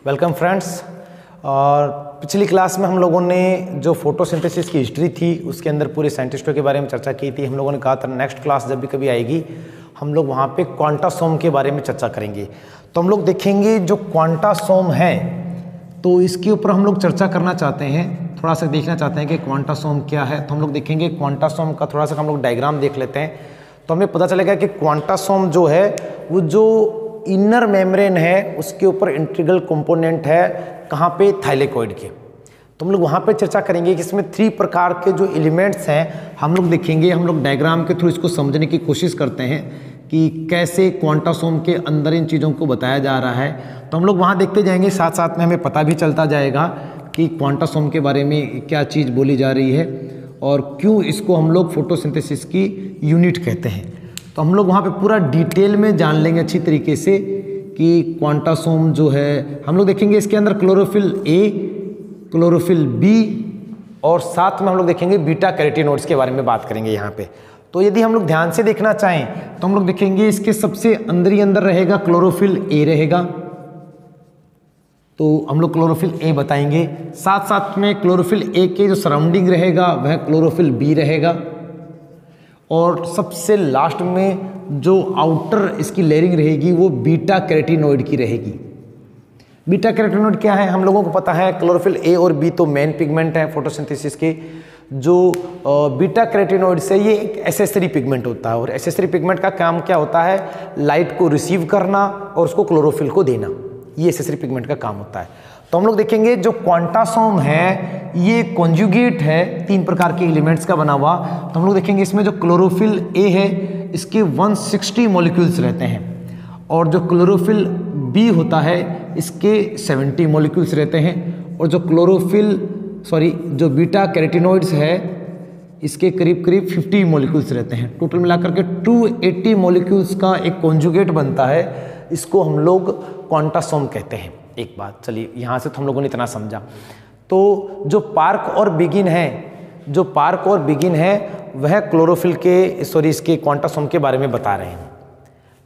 Welcome friends. और पिछली class में हम लोगों ने जो फोटोसिंथेसिस की हिस्ट्री थी उसके अंदर पूरे साइंटिस्टों के बारे में चर्चा की थी। हम लोगों ने कहा था नेक्स्ट क्लास जब भी कभी आएगी हम लोग वहाँ पे क्वांटासोम के बारे में चर्चा करेंगे। तो हम लोग देखेंगे जो क्वांटासोम है तो इसके ऊपर हम लोग चर्चा करना चाहते हैं, थोड़ा सा देखना चाहते हैं कि क्वांटासोम क्या है। तो हम लोग देखेंगे क्वांटासोम का थोड़ा सा हम लोग डायग्राम देख लेते हैं तो हमें पता चलेगा कि क्वांटासोम जो है वो जो इनर मेम्ब्रेन है उसके ऊपर इंटीग्रल कंपोनेंट है कहाँ पे, थाइलेकोइड के। तो हम लोग वहाँ पे चर्चा करेंगे कि इसमें 3 प्रकार के जो एलिमेंट्स हैं हम लोग देखेंगे। हम लोग डायग्राम के थ्रू इसको समझने की कोशिश करते हैं कि कैसे क्वांटासोम के अंदर इन चीज़ों को बताया जा रहा है। तो हम लोग वहाँ देखते जाएंगे, साथ साथ में हमें पता भी चलता जाएगा कि क्वांटासोम के बारे में क्या चीज़ बोली जा रही है और क्यों इसको हम लोग फोटोसिंथेसिस की यूनिट कहते हैं। तो हम लोग वहाँ पे पूरा डिटेल में जान लेंगे अच्छी तरीके से कि क्वांटासोम जो है। हम लोग देखेंगे इसके अंदर क्लोरोफिल ए, क्लोरोफिल बी और साथ में हम लोग देखेंगे बीटा कैरोटीनोइड्स के बारे में बात करेंगे यहाँ पे। तो यदि हम लोग ध्यान से देखना चाहें तो हम लोग देखेंगे इसके सबसे अंदर ही अंदर रहेगा क्लोरोफिल ए रहेगा, तो हम लोग क्लोरोफिल ए बताएंगे। साथ साथ में क्लोरोफिल ए के जो सराउंडिंग रहेगा वह क्लोरोफिल बी रहेगा और सबसे लास्ट में जो आउटर इसकी लेयरिंग रहेगी वो बीटा कैरोटीनोइड की रहेगी। बीटा कैरोटीनोइड क्या है हम लोगों को पता है, क्लोरोफिल ए और बी तो मेन पिगमेंट है फोटोसिंथेसिस के। जो बीटा कैरोटीनोइड से ये एक एसेसरी पिगमेंट होता है और एसेसरी पिगमेंट का काम क्या होता है, लाइट को रिसीव करना और उसको क्लोरोफिल को देना, ये एसेसरी पिगमेंट का काम होता है। तो हम लोग देखेंगे जो क्वांटासोम है ये कॉन्जुगेट है 3 प्रकार के एलिमेंट्स का बना हुआ। तो हम लोग देखेंगे इसमें जो क्लोरोफिल ए है इसके 160 मॉलिक्यूल्स रहते हैं और जो क्लोरोफिल बी होता है इसके 70 मॉलिक्यूल्स रहते हैं और जो बीटा कैरोटीनोइड्स है इसके करीब करीब 50 मॉलिक्यूल्स रहते हैं। टोटल मिलाकर के 280 मॉलिक्यूल्स का एक कॉन्जुगेट बनता है, इसको हम लोग क्वांटासोम कहते हैं। एक बात चलिए यहाँ से तो हम लोगों ने इतना समझा। तो जो पार्क और बिगिन है वह क्लोरोफिल के इसके क्वांटासोम के बारे में बता रहे हैं।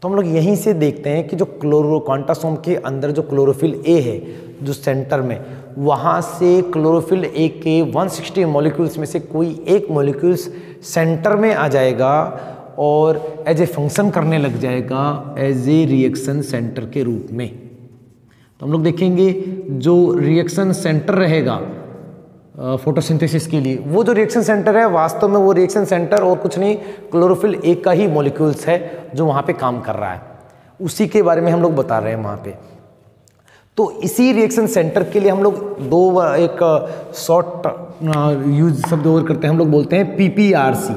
तो हम लोग यहीं से देखते हैं कि जो क्वांटासोम के अंदर जो क्लोरोफिल ए है जो सेंटर में, वहाँ से क्लोरोफिल ए के 160 मॉलिक्यूल्स में से कोई एक मॉलिक्यूल्स सेंटर में आ जाएगा और एज ए फंक्शन करने लग जाएगा एज ए रिएक्शन सेंटर के रूप में। तो हम लोग देखेंगे जो रिएक्शन सेंटर रहेगा फोटोसिंथेसिस के लिए, वो जो रिएक्शन सेंटर है वास्तव में वो रिएक्शन सेंटर और कुछ नहीं क्लोरोफिल ए का ही मॉलिक्यूल्स है जो वहाँ पे काम कर रहा है, उसी के बारे में हम लोग बता रहे हैं वहाँ पे। तो इसी रिएक्शन सेंटर के लिए हम लोग एक शॉर्ट यूज शब्द और करते हैं, हम लोग बोलते हैं पीपीआरसी।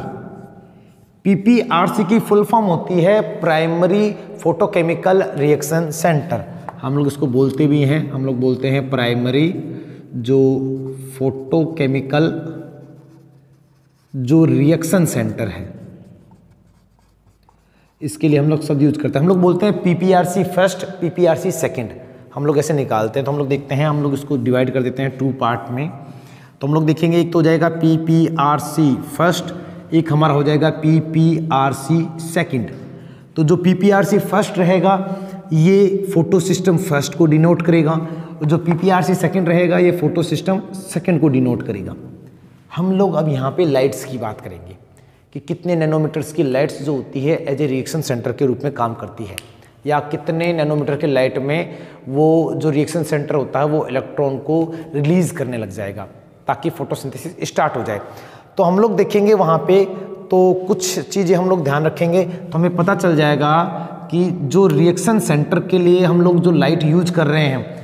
पीपीआरसी की फुल फॉर्म होती है प्राइमरी फोटोकेमिकल रिएक्शन सेंटर। हम लोग इसको बोलते भी हैं, हम लोग बोलते हैं प्राइमरी जो फोटोकेमिकल जो रिएक्शन सेंटर है, इसके लिए हम लोग शब्द यूज करते हैं। हम लोग बोलते हैं पीपीआरसी फर्स्ट, पीपीआरसी सेकंड, हम लोग ऐसे निकालते हैं। तो हम लोग देखते हैं, हम लोग इसको डिवाइड कर देते हैं 2 पार्ट में। तो हम लोग देखेंगे एक तो हो जाएगा पीपीआरसी फर्स्ट, एक हमारा हो जाएगा पीपीआरसी सेकंड। तो जो पीपीआरसी फर्स्ट रहेगा ये फोटो सिस्टम फर्स्ट को डिनोट करेगा और जो पीपीआरसी सेकंड रहेगा ये फोटो सिस्टम सेकंड को डिनोट करेगा। हम लोग अब यहाँ पे लाइट्स की बात करेंगे कि कितने नैनोमीटर्स की लाइट्स जो होती है एज ए रिएक्शन सेंटर के रूप में काम करती है, या कितने नैनोमीटर के लाइट में वो जो रिएक्शन सेंटर होता है वो इलेक्ट्रॉन को रिलीज करने लग जाएगा ताकि फोटोसिंथेसिस स्टार्ट हो जाए। तो हम लोग देखेंगे वहाँ पे तो कुछ चीज़ें हम लोग ध्यान रखेंगे तो हमें पता चल जाएगा कि जो रिएक्शन सेंटर के लिए हम लोग जो लाइट यूज कर रहे हैं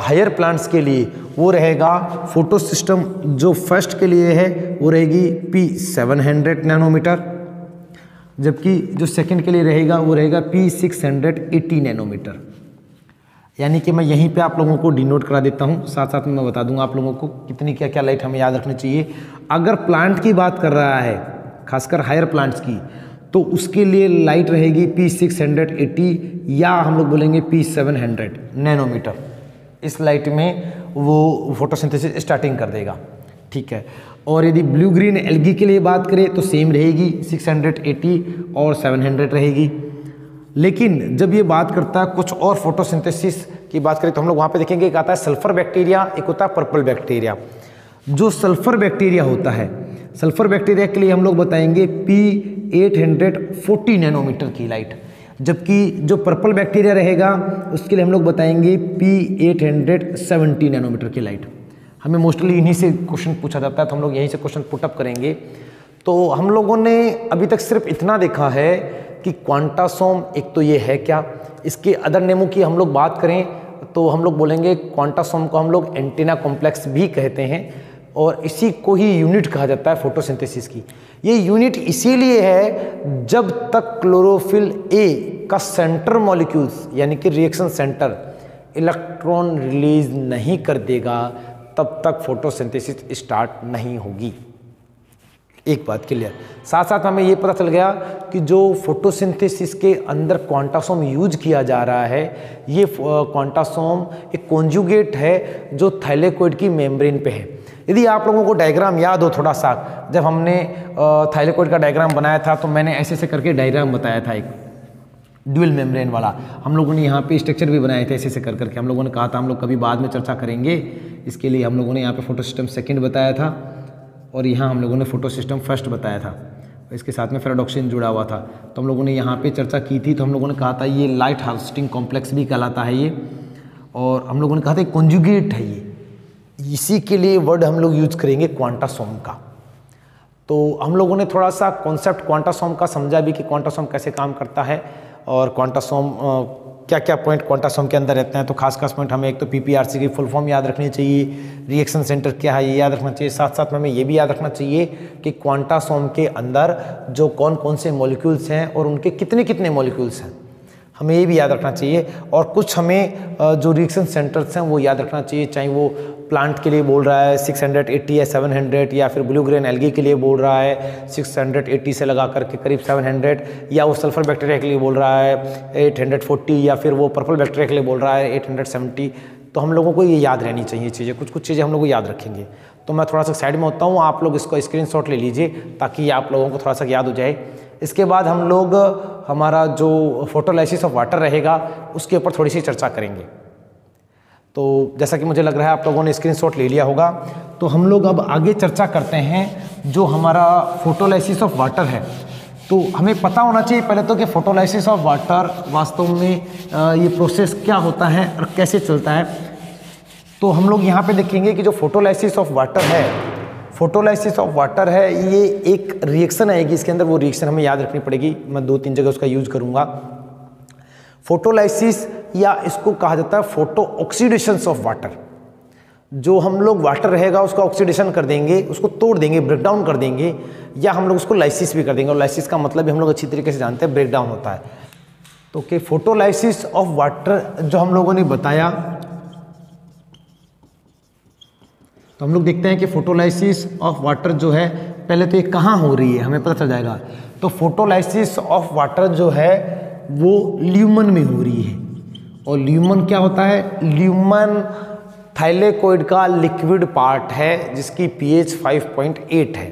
हायर प्लांट्स के लिए वो रहेगा फोटो सिस्टम जो फर्स्ट के लिए है वो रहेगी P700 नैनोमीटर, जबकि जो सेकंड के लिए रहेगा वो रहेगा P680 नैनोमीटर। यानी कि मैं यहीं पे आप लोगों को डिनोट करा देता हूँ, साथ साथ में मैं बता दूंगा आप लोगों को कितनी क्या क्या लाइट हमें याद रखनी चाहिए। अगर प्लांट की बात कर रहा है खासकर हायर प्लांट्स की तो उसके लिए लाइट रहेगी P680 या हम लोग बोलेंगे P700 नैनोमीटर। इस लाइट में वो फोटोसिंथेसिस स्टार्टिंग कर देगा, ठीक है। और यदि ब्लू ग्रीन एल्गी के लिए बात करें तो सेम रहेगी 680 और 700 रहेगी। लेकिन जब ये बात करता है कुछ और फोटोसिंथेसिस की बात करें तो हम लोग वहाँ पे देखेंगे एक आता है सल्फर बैक्टीरिया, एक होता है पर्पल बैक्टीरिया। जो सल्फर बैक्टीरिया होता है, सल्फर बैक्टीरिया के लिए हम लोग बताएंगे P840 नैनोमीटर की लाइट, जबकि जो पर्पल बैक्टीरिया रहेगा उसके लिए हम लोग बताएंगे P870 नैनोमीटर की लाइट। हमें मोस्टली इन्हीं से क्वेश्चन पूछा जाता है, तो हम लोग यहीं से क्वेश्चन पुटअप करेंगे। तो हम लोगों ने अभी तक सिर्फ इतना देखा है कि क्वांटासोम एक तो ये है क्या, इसके अदर नेमों की हम लोग बात करें तो हम लोग बोलेंगे क्वांटासोम को हम लोग एंटीना कॉम्प्लेक्स भी कहते हैं, और इसी को ही यूनिट कहा जाता है फोटोसिंथेसिस की। ये यूनिट इसीलिए है जब तक क्लोरोफिल ए का सेंटर मॉलिक्यूल्स यानी कि रिएक्शन सेंटर इलेक्ट्रॉन रिलीज नहीं कर देगा तब तक फोटोसिंथेसिस स्टार्ट नहीं होगी। एक बात क्लियर। साथ साथ हमें ये पता चल गया कि जो फोटोसिंथेसिस के अंदर क्वांटासोम यूज किया जा रहा है, ये क्वांटासोम एक कॉन्जुगेट है जो थाइलेकोइड की मेम्ब्रेन पे है। यदि आप लोगों को डायग्राम याद हो थोड़ा सा, जब हमने थाइलेकोइड का डायग्राम बनाया था तो मैंने ऐसे करके डायग्राम बताया था, एक ड्यूल मेम्ब्रेन वाला। हम लोगों ने यहाँ पे स्ट्रक्चर भी बनाए थे ऐसे करके। हम लोगों ने कहा था हम लोग कभी बाद में चर्चा करेंगे, इसके लिए हम लोगों ने यहाँ पे फोटो सिस्टम सेकेंड बताया था और यहाँ हम लोगों ने फोटो सिस्टम फर्स्ट बताया था। इसके साथ में फेराडॉक्सिन जुड़ा हुआ था, तो हम लोगों ने यहाँ पे चर्चा की थी। तो हम लोगों ने कहा था ये लाइट हार्वेस्टिंग कॉम्प्लेक्स भी कहलाता है ये, और हम लोगों ने कहा था कॉन्जुगेट है ये। इसी के लिए वर्ड हम लोग यूज करेंगे क्वांटासोम का। तो हम लोगों ने थोड़ा सा कॉन्सेप्ट क्वांटासोम का समझा भी कि क्वांटासोम कैसे काम करता है और क्वांटासोम क्या क्या पॉइंट क्वांटासोम के अंदर रहते हैं। तो खास पॉइंट हमें एक तो पीपीआरसी की फुल फॉर्म याद रखनी चाहिए, रिएक्शन सेंटर क्या है ये याद रखना चाहिए। साथ साथ में हमें ये भी याद रखना चाहिए कि क्वांटासोम के अंदर जो कौन कौन से मॉलिक्यूल्स हैं और उनके कितने कितने मॉलिक्यूल्स हैं, हमें ये भी याद रखना चाहिए। और कुछ हमें जो रिएक्शन सेंटर्स हैं वो याद रखना चाहिए, चाहे वो प्लांट के लिए बोल रहा है 680 या 700, या फिर ब्लू ग्रेन एल्गी के लिए बोल रहा है 680 से लगा करके करीब 700, या वो सल्फर बैक्टीरिया के लिए बोल रहा है 840, या फिर वो पर्पल बैक्टीरिया के लिए बोल रहा है 870। तो हम लोगों को ये याद रहनी चाहिए चीज़ें, कुछ चीज़ें हम लोग को याद रखेंगे। तो मैं थोड़ा सा साइड में होता हूँ, आप लोग इसको स्क्रीनशॉट ले लीजिए ताकि आप लोगों को थोड़ा सा याद हो जाए। इसके बाद हम लोग हमारा जो फोटोलाइसिस ऑफ वाटर रहेगा उसके ऊपर थोड़ी सी चर्चा करेंगे। तो जैसा कि मुझे लग रहा है आप लोगों ने स्क्रीनशॉट ले लिया होगा, तो हम लोग अब आगे चर्चा करते हैं जो हमारा फोटोलाइसिस ऑफ वाटर है। तो हमें पता होना चाहिए पहले तो कि फोटोलाइसिस ऑफ वाटर वास्तव में ये प्रोसेस क्या होता है और कैसे चलता है। तो हम लोग यहाँ पे देखेंगे कि जो फोटोलाइसिस ऑफ वाटर है, फोटोलाइसिस ऑफ वाटर है, ये एक रिएक्शन आएगी इसके अंदर, वो रिएक्शन हमें याद रखनी पड़ेगी। मैं 2-3 जगह उसका यूज करूँगा। फोटोलाइसिस या इसको कहा जाता है फोटो ऑक्सीडेशन ऑफ वाटर। जो हम लोग वाटर रहेगा उसका ऑक्सीडेशन कर देंगे, उसको तोड़ देंगे, ब्रेक डाउन कर देंगे, या हम लोग उसको लाइसिस भी कर देंगे। और लाइसिस का मतलब भी हम लोग अच्छी तरीके से जानते हैं, ब्रेक डाउन होता है। तो कि फोटोलाइसिस ऑफ वाटर जो हम लोगों ने बताया, तो हम लोग देखते हैं कि फोटोलाइसिस ऑफ वाटर जो है पहले तो ये कहाँ हो रही है हमें पता चल जाएगा। तो फोटोलाइसिस ऑफ वाटर जो है वो ल्यूमन में हो रही है। और ल्यूमन क्या होता है? ल्यूमन थाइलेकोइड का लिक्विड पार्ट है जिसकी पीएच 5.8 है।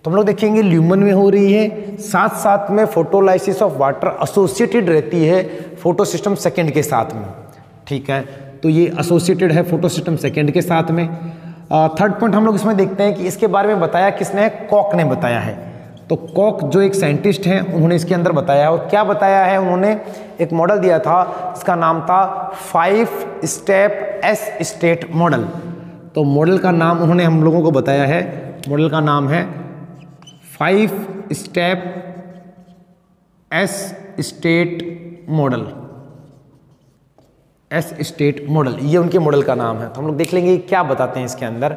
तो हम लोग देखेंगे ल्यूमन में हो रही है। साथ साथ में फोटोलाइसिस ऑफ वाटर एसोसिएटेड रहती है फोटो सिस्टम सेकेंड के साथ में। ठीक है, तो ये एसोसिएटेड है फोटो सिस्टम सेकेंड के साथ में। थर्ड पॉइंट हम लोग इसमें देखते हैं कि इसके बारे में बताया किसने? कॉक ने बताया है। तो कॉक जो एक साइंटिस्ट हैं उन्होंने इसके अंदर बताया। और क्या बताया है? उन्होंने एक मॉडल दिया था, इसका नाम था 5 स्टेप एस स्टेट मॉडल। तो मॉडल का नाम उन्होंने हम लोगों को बताया है, मॉडल का नाम है 5 step S state model. S state model, ये उनके मॉडल का नाम है। तो हम लोग देख लेंगे क्या बताते हैं इसके अंदर।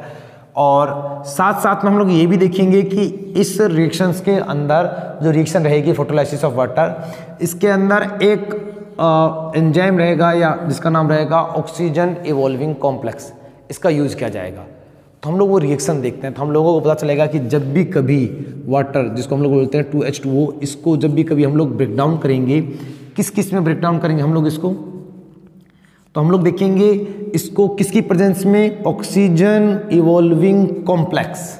और साथ साथ में हम लोग ये भी देखेंगे कि इस रिएक्शंस के अंदर जो रिएक्शन रहेगी फोटोलाइसिस ऑफ वाटर, इसके अंदर एक एंजाइम रहेगा या जिसका नाम रहेगा ऑक्सीजन इवॉल्विंग कॉम्प्लेक्स, इसका यूज किया जाएगा। तो हम लोग वो रिएक्शन देखते हैं तो हम लोगों को पता चलेगा कि जब भी कभी वाटर, जिसको हम लोग बोलते हैं 2H2O, इसको जब भी कभी हम लोग ब्रेक डाउन करेंगे, किस किस में ब्रेक डाउन करेंगे हम लोग इसको? तो हम लोग देखेंगे इसको किसकी प्रेजेंस में? ऑक्सीजन इवॉल्विंग कॉम्प्लेक्स,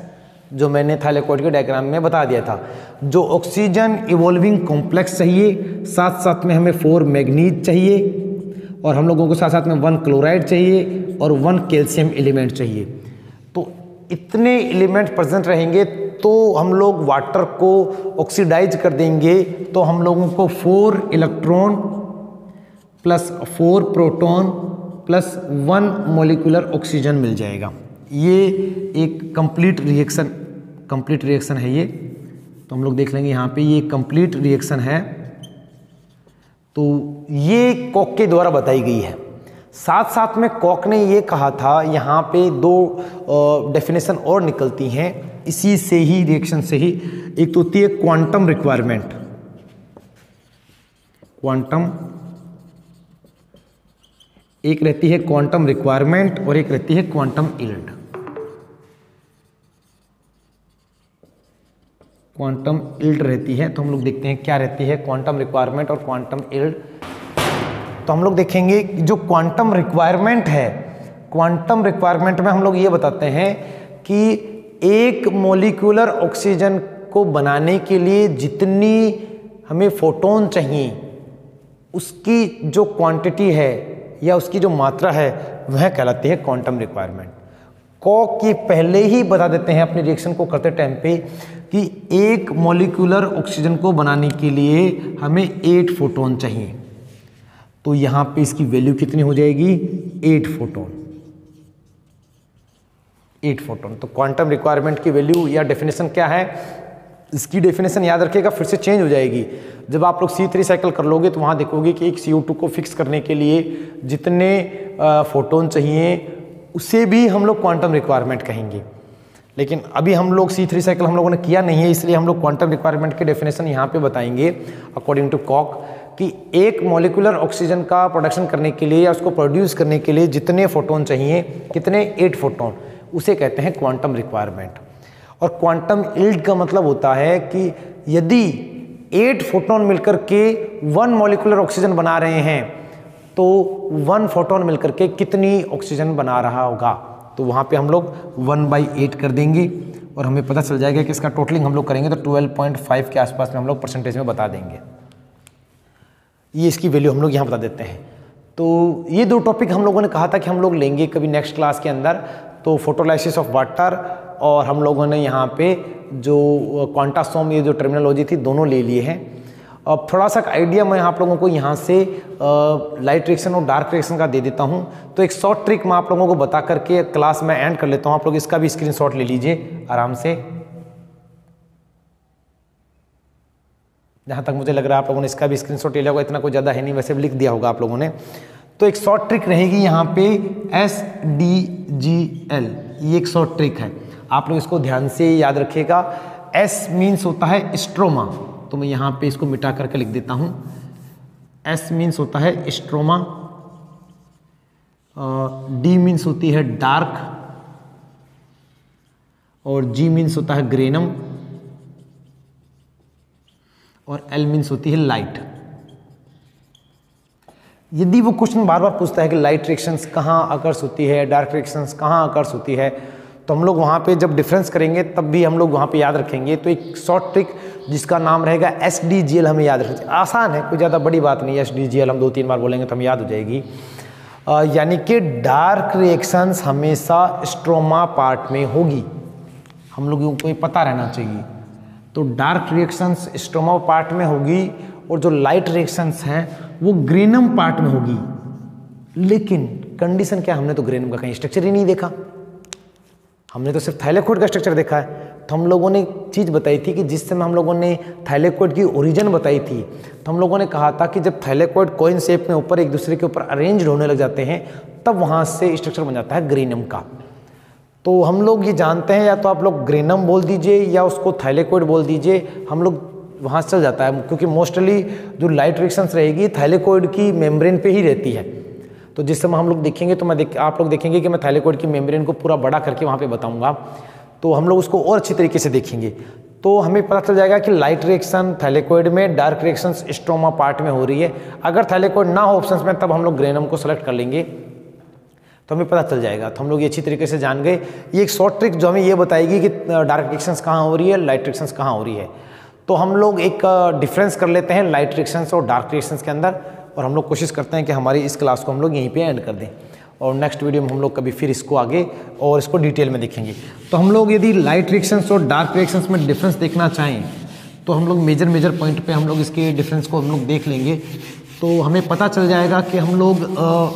जो मैंने थाइलेकोइड के डायग्राम में बता दिया था। जो ऑक्सीजन इवॉल्विंग कॉम्प्लेक्स चाहिए, साथ साथ में हमें 4 मैग्नीज चाहिए, और हम लोगों को साथ साथ में 1 क्लोराइड चाहिए और 1 कैल्शियम एलिमेंट चाहिए। तो इतने एलिमेंट प्रेजेंट रहेंगे तो हम लोग वाटर को ऑक्सीडाइज कर देंगे, तो हम लोगों को 4 electron plus 4 proton plus 1 molecular oxygen मिल जाएगा। ये एक कंप्लीट रिएक्शन है ये। तो हम लोग देख लेंगे यहाँ पे ये कंप्लीट रिएक्शन है। तो ये कॉक के द्वारा बताई गई है। साथ साथ में कॉक ने ये कहा था, यहाँ पे 2 डेफिनेशन और निकलती हैं इसी से ही, रिएक्शन से ही। एक तो होती है क्वांटम रिक्वायरमेंट, एक रहती है क्वांटम रिक्वायरमेंट और एक रहती है क्वांटम यील्ड। क्वांटम यील्ड रहती है, तो हम लोग देखते हैं क्या रहती है क्वांटम रिक्वायरमेंट और क्वांटम यील्ड। तो हम लोग देखेंगे जो क्वांटम रिक्वायरमेंट है, क्वांटम रिक्वायरमेंट में हम लोग ये बताते हैं कि एक मॉलिक्यूलर ऑक्सीजन को बनाने के लिए जितनी हमें फोटोन चाहिए उसकी जो क्वांटिटी है या उसकी जो मात्रा है वह कहलाती है क्वांटम रिक्वायरमेंट। कॉक ये पहले ही बता देते हैं अपने रिएक्शन को करते टाइम पे कि एक मॉलिक्यूलर ऑक्सीजन को बनाने के लिए हमें 8 फोटोन चाहिए। तो यहाँ पे इसकी वैल्यू कितनी हो जाएगी, 8 फोटोन। तो क्वांटम रिक्वायरमेंट की वैल्यू या डेफिनेशन क्या है, इसकी डेफिनेशन याद रखिएगा, फिर से चेंज हो जाएगी। जब आप लोग C3 साइकिल कर लोगे तो वहाँ देखोगे कि एक CO2 को फिक्स करने के लिए जितने फोटोन चाहिए उसे भी हम लोग क्वांटम रिक्वायरमेंट कहेंगे। लेकिन अभी हम लोग C3 साइकिल हम लोगों ने किया नहीं है, इसलिए हम लोग क्वांटम रिक्वायरमेंट के डेफिनेशन यहाँ पे बताएंगे अकॉर्डिंग टू कॉक कि एक मॉलिक्यूलर ऑक्सीजन का प्रोडक्शन करने के लिए या उसको प्रोड्यूस करने के लिए जितने फोटोन चाहिए, कितने 8 फोटोन, उसे कहते हैं क्वांटम रिक्वायरमेंट। और क्वांटम यील्ड का मतलब होता है कि यदि 8 फोटोन मिलकर के 1 मॉलिक्यूलर ऑक्सीजन बना रहे हैं तो 1 फोटोन मिलकर के कितनी ऑक्सीजन बना रहा होगा, तो वहाँ पे हम लोग 1/8 कर देंगे और हमें पता चल जाएगा कि इसका टोटलिंग हम लोग करेंगे तो 12.5 के आसपास में हम लोग परसेंटेज में बता देंगे। ये इसकी वैल्यू हम लोग यहाँ बता देते हैं। तो ये 2 टॉपिक हम लोगों ने कहा था कि हम लोग लेंगे कभी नेक्स्ट क्लास के अंदर। तो फोटोलाइसिस ऑफ वाटर और हम लोगों ने यहाँ पे जो क्वांटासोम, ये जो टर्मिनोलॉजी थी, दोनों ले लिए हैं। अब थोड़ा सा आइडिया मैं आप लोगों को यहाँ से लाइट रिएक्शन और डार्क रिएक्शन का दे देता हूँ। तो एक शॉर्ट ट्रिक मैं आप लोगों को बता करके क्लास में एंड कर लेता हूँ। आप लोग इसका भी स्क्रीनशॉट ले लीजिए आराम से। जहाँ तक मुझे लग रहा है आप लोगों ने इसका भी स्क्रीनशॉट ले लिया होगा, इतना कोई ज़्यादा है नहीं, वैसे भी लिख दिया होगा आप लोगों ने। तो एक शॉर्ट ट्रिक रहेगी यहाँ पे SDGL, ये एक शॉर्ट ट्रिक है, आप लोग इसको ध्यान से याद रखिएगा। S मीन्स होता है स्ट्रोमा, तो मैं यहाँ पे इसको मिटा करके लिख देता हूँ। S मीन्स होता है स्ट्रोमा, D मीन्स होती है डार्क और G मीन्स होता है ग्रेनम और L मीन्स होती है लाइट। यदि वो क्वेश्चन बार बार पूछता है कि लाइट रिएक्शंस कहाँ अकर्स होती है, डार्क रिएक्शंस कहाँ अकर्स होती है, तो हम लोग वहाँ पे जब डिफरेंस करेंगे तब भी हम लोग वहाँ पे याद रखेंगे। तो एक शॉर्ट ट्रिक जिसका नाम रहेगा SDGL हमें याद रखना, आसान है, कोई ज़्यादा बड़ी बात नहीं है। SDGL हम 2-3 बार बोलेंगे तो हमें याद हो जाएगी। यानी कि डार्क रिएक्शंस हमेशा स्ट्रोमा पार्ट में होगी, हम लोगों को ये पता रहना चाहिए। तो डार्क रिएक्शंस स्ट्रोमा पार्ट में होगी और जो लाइट रिएक्शंस हैं वो ग्रेनम पार्ट में होगी। लेकिन कंडीशन क्या, हमने तो ग्रेनम का कहीं स्ट्रक्चर ही नहीं देखा, हमने तो सिर्फ थाइलेकोइड का स्ट्रक्चर देखा है। तो हम लोगों ने चीज़ बताई थी कि जिस समय हम लोगों ने थाइलेकोइड की ओरिजिन बताई थी, तो हम लोगों ने कहा था कि जब थाइलेकोइड कॉइन शेप में ऊपर एक दूसरे के ऊपर अरेंज होने लग जाते हैं तब वहाँ से स्ट्रक्चर बन जाता है ग्रेनम का। तो हम लोग ये जानते हैं, या तो आप लोग ग्रेनम बोल दीजिए या उसको थाइलेकोइड बोल दीजिए, हम लोग वहाँ से चल जाता है, क्योंकि मोस्टली जो लाइट रिएक्शंस रहेगी थाइलेकोइड की मेम्ब्रेन पे ही रहती है। तो जिस समय हम लोग देखेंगे तो आप लोग देखेंगे कि मैं थाइलेकोइड की मेम्ब्रेन को पूरा बड़ा करके वहाँ पे बताऊँगा, तो हम लोग उसको और अच्छी तरीके से देखेंगे। तो हमें पता चल जाएगा कि लाइट रिएक्शन थाइलेकोइड में, डार्क रिएक्शन स्ट्रोमा पार्ट में हो रही है। अगर थाइलेकोइड ना हो ऑप्शंस में तब हम लोग ग्रेनम को सेलेक्ट कर लेंगे, तो हमें पता चल जाएगा। तो हम लोग ये अच्छी तरीके से जान गए। ये एक शॉर्ट ट्रिक जो हमें ये बताएगी कि डार्क रिएक्शंस कहाँ हो रही है, लाइट रिएक्शंस कहाँ हो रही है। तो हम लोग एक डिफरेंस कर लेते हैं लाइट रिएक्शंस और डार्क रिएक्शंस के अंदर। और हम लोग कोशिश करते हैं कि हमारी इस क्लास को हम लोग यहीं पे एंड कर दें और नेक्स्ट वीडियो में हम लोग कभी फिर इसको आगे और इसको डिटेल में देखेंगे। तो हम लोग यदि लाइट रिएक्शंस और डार्क रिएक्शंस में डिफरेंस देखना चाहें तो हम लोग मेजर पॉइंट पे हम लोग इसके डिफरेंस को हम लोग देख लेंगे, तो हमें पता चल जाएगा कि हम लोग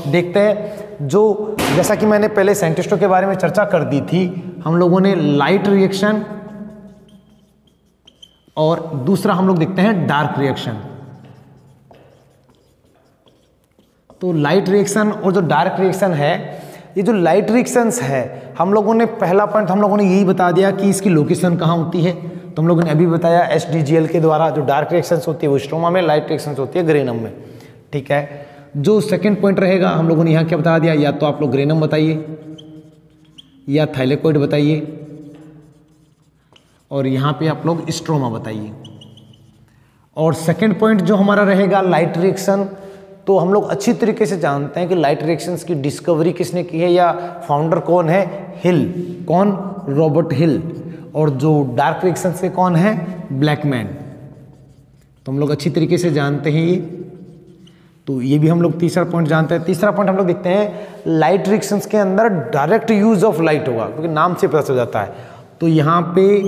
देखते हैं जो, जैसा कि मैंने पहले साइंटिस्टों के बारे में चर्चा कर दी थी, हम लोगों ने लाइट रिएक्शन और दूसरा हम लोग देखते हैं डार्क रिएक्शन। तो लाइट रिएक्शन और जो डार्क रिएक्शन है, ये जो लाइट रिएक्शंस है हम लोगों ने पहला पॉइंट हम लोगों ने यही बता दिया कि इसकी लोकेशन कहाँ होती है, तो हम लोगों ने अभी बताया SDGL के द्वारा। जो डार्क रिएक्शंस होती है वो स्ट्रोमा में, लाइट रिएक्शंस होती है ग्रेनम में, ठीक है। जो सेकंड पॉइंट रहेगा हम लोगों ने यहाँ क्या बता दिया, या तो आप लोग ग्रेनम बताइए या थाइलेकोइड बताइए और यहाँ पे आप लोग स्ट्रोमा बताइए। और सेकंड पॉइंट जो हमारा रहेगा लाइट रिएक्शन, तो हम लोग अच्छी तरीके से जानते हैं कि लाइट रिएक्शंस की डिस्कवरी किसने की है या फाउंडर कौन है, हिल, कौन, रॉबर्ट हिल। और जो डार्क रिएक्शंस के कौन है, ब्लैकमैन। तो हम लोग अच्छी तरीके से जानते हैं ये, तो ये भी हम लोग तीसरा पॉइंट जानते हैं। तीसरा पॉइंट हम लोग देखते हैं लाइट रिएक्शंस के अंदर डायरेक्ट यूज ऑफ लाइट होगा, क्योंकि नाम से पता चल जाता है। तो यहाँ पे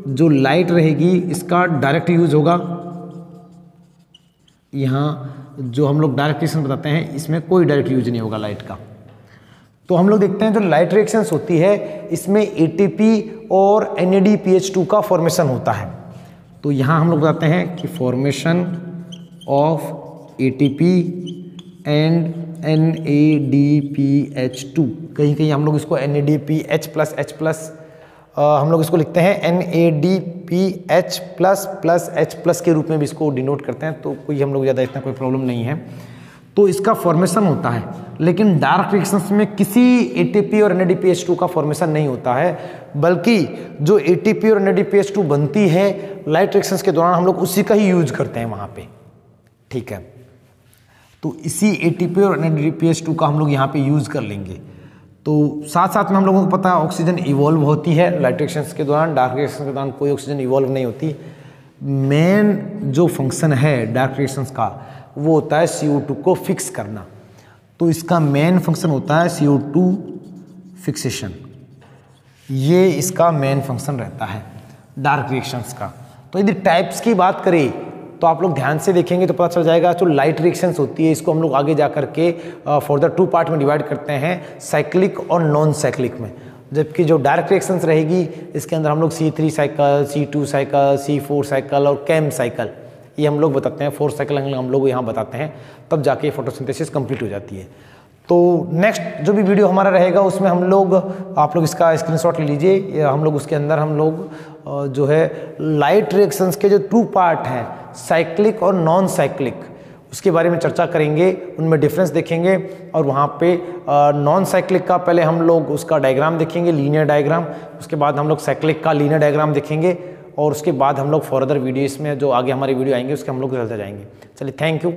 जो लाइट रहेगी इसका डायरेक्ट यूज होगा। यहाँ जो हम लोग डायरेक्ट रिएक्शन बताते हैं इसमें कोई डायरेक्ट यूज नहीं होगा लाइट का। तो हम लोग देखते हैं जो लाइट रिएक्शंस होती है इसमें ATP और NADPH2 का फॉर्मेशन होता है। तो यहाँ हम लोग बताते हैं कि formation of ATP and NADPH2, कहीं कहीं हम लोग इसको NADPH+H+, हम लोग इसको लिखते हैं NADPH++H+ के रूप में भी इसको डिनोट करते हैं, तो कोई हम लोग ज़्यादा इतना कोई प्रॉब्लम नहीं है। तो इसका फॉर्मेशन होता है, लेकिन डार्क रिएक्शंस में किसी ATP और NADPH2 का फॉर्मेशन नहीं होता है, बल्कि जो ATP और NADPH2 बनती है लाइट रिएक्शंस के दौरान हम लोग उसी का ही यूज करते हैं वहाँ पे, ठीक है। तो इसी ATP और NADPH2 का हम लोग यहाँ पे यूज कर लेंगे। तो साथ साथ में हम लोगों को पता है ऑक्सीजन इवॉल्व होती है लाइट रिएक्शंस के दौरान, डार्क रिएक्शंस के दौरान कोई ऑक्सीजन इवॉल्व नहीं होती। मेन जो फंक्शन है डार्क रिएक्शंस का वो होता है CO2 को फिक्स करना। तो इसका मेन फंक्शन होता है CO2 फिक्सेशन, ये इसका मेन फंक्शन रहता है डार्क रिएक्शंस का। तो यदि टाइप्स की बात करें तो आप लोग ध्यान से देखेंगे तो पता चल जाएगा जो लाइट रिएक्शंस होती है इसको हम लोग आगे जा करके फर्दर 2 पार्ट में डिवाइड करते हैं, साइक्लिक और नॉन साइक्लिक में। जबकि जो डार्क रिएक्शंस रहेगी इसके अंदर हम लोग C3 cycle, C2 cycle, C4 cycle और कैम साइकिल ये हम लोग बताते हैं। 4 साइकिल हम लोग यहाँ बताते हैं, तब जाके फोटोसिंथेसिस कंप्लीट हो जाती है। तो नेक्स्ट जो भी वीडियो हमारा रहेगा उसमें हम लोग, आप लोग इसका स्क्रीनशॉट ले लीजिए, हम लोग उसके अंदर हम लोग जो है लाइट रिएक्शंस के जो 2 पार्ट हैं, साइक्लिक और नॉन साइक्लिक, उसके बारे में चर्चा करेंगे, उनमें डिफरेंस देखेंगे। और वहाँ पे नॉन साइक्लिक का पहले हम लोग उसका डायग्राम देखेंगे, लीनियर डायग्राम, उसके बाद हम लोग साइक्लिक का लीनियर डायग्राम देखेंगे और उसके बाद हम लोग फर्दर वीडियोस में जो आगे हमारी वीडियो आएंगे उसके हम लोग चलते जाएंगे। चलिए, थैंक यू।